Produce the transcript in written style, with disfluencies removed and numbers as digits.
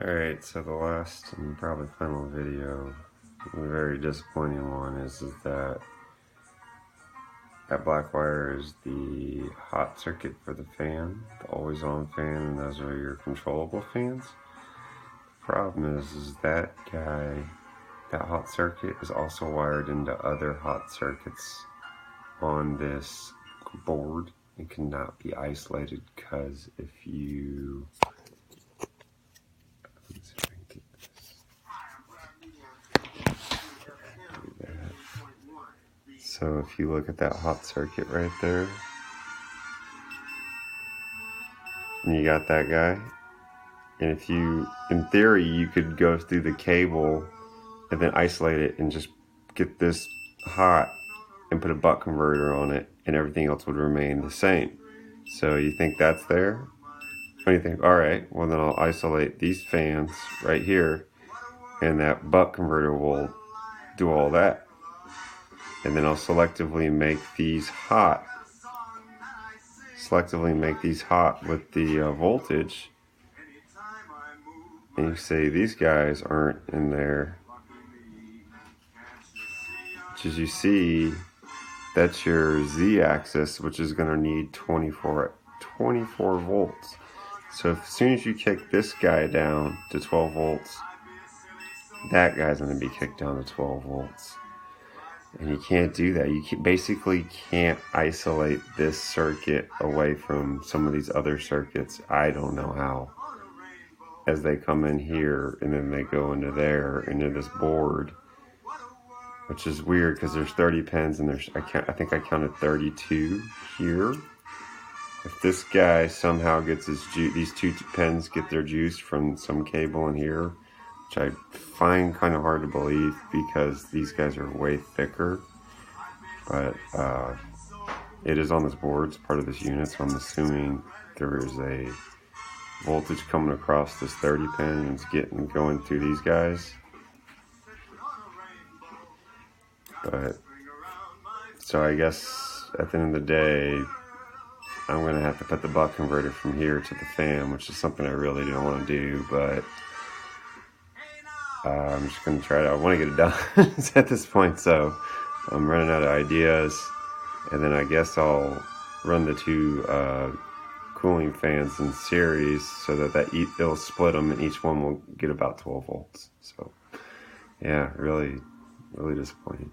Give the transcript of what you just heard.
Alright, so the last and probably final video, a very disappointing one, is that black wire is the hot circuit for the fan, the always on fan, and those are your controllable fans. The problem is that that hot circuit is also wired into other hot circuits on this board. It cannot be isolated because if you So if you look at that hot circuit right there, and you got that guy, and if you, in theory, you could go through the cable and then isolate it and just get this hot and put a buck converter on it, and everything else would remain the same. So you think that's there? And you think, all right, well then I'll isolate these fans right here, and that buck converter will do all that. And then I'll selectively make these hot. With the voltage. And you say these guys aren't in there. Which, as you see, that's your Z-axis, which is going to need 24 volts. So as soon as you kick this guy down to 12 volts, that guy's going to be kicked down to 12 volts. And you can't do that. You basically can't isolate this circuit away from some of these other circuits. I don't know how. As they come in here and then they go into there, into this board, which is weird because there's 30 pins and there's, I think I counted 32 here. If this guy somehow gets his these two pins get their juice from some cable in here, which I find kind of hard to believe because these guys are way thicker, but it is on this board, it's part of this unit, so I'm assuming there is a voltage coming across this 30 pin and it's going through these guys. But so I guess at the end of the day, I'm going to have to put the buck converter from here to the fan, which is something I really don't want to do, but I'm just going to try to, I want to get it done at this point, so I'm running out of ideas, and then I guess I'll run the two cooling fans in series so that it'll split them and each one will get about 12 volts. So yeah, really disappointing.